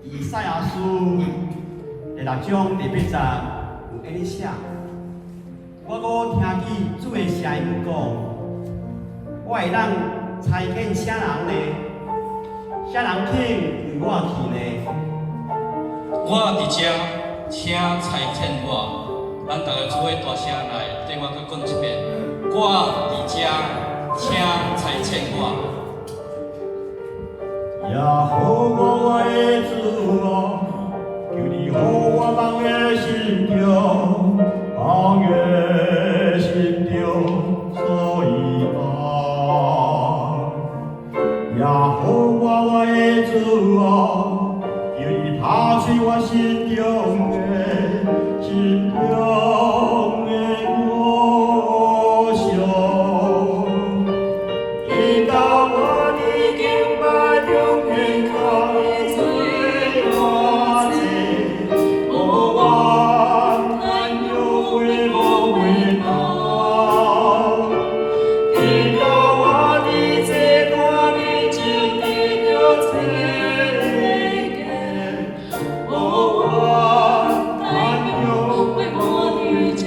以赛亚书第6章第8节有安尼写：我搁听见主的声音讲，我会当差遣啥人呢？啥人肯为我去呢？我伫遮，请差遣我。咱大家做伙大声来，对我搁讲一遍。我伫遮，请差遣我。耶和华我的主啊，求你予我放的心中，放的心中所以爱。耶和华我的主啊，求你拍碎我心中的我想，引导我的敬拜中健康的最大志，我望难有回我回报，引导我的这大的经历了这个，我望难有回我的家。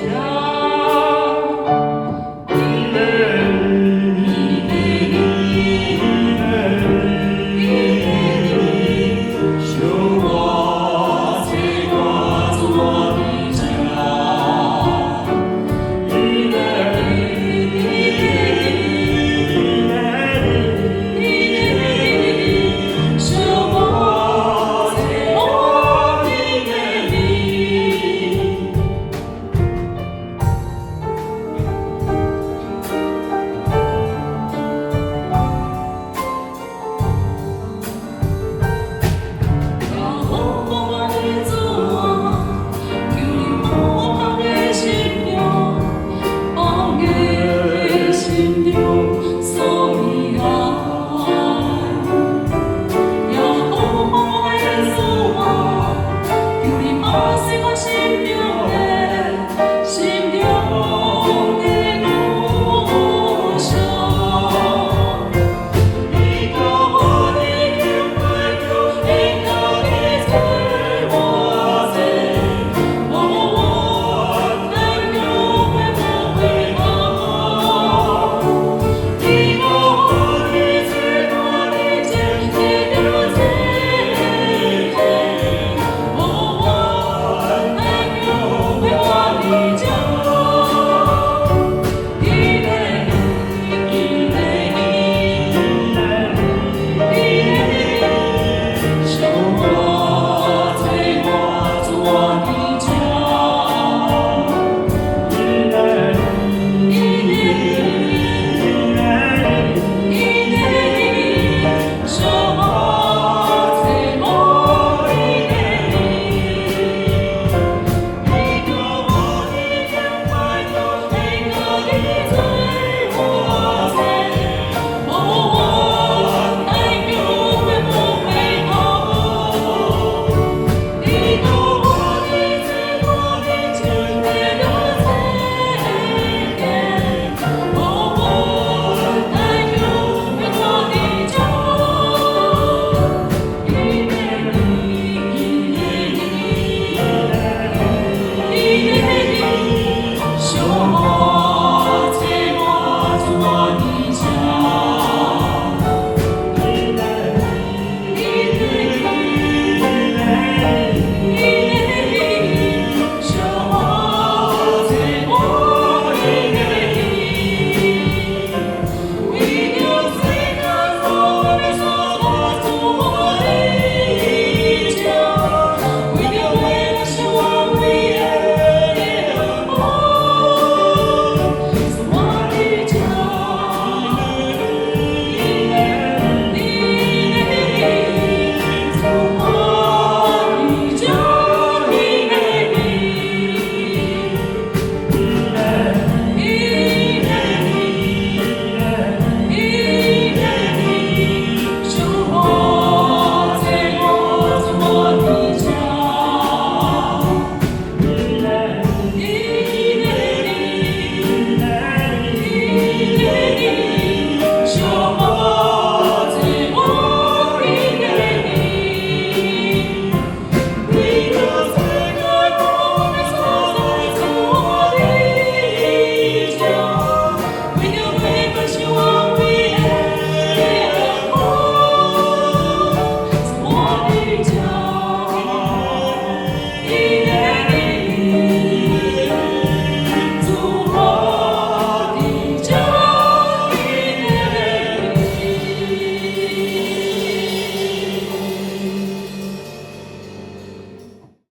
的家。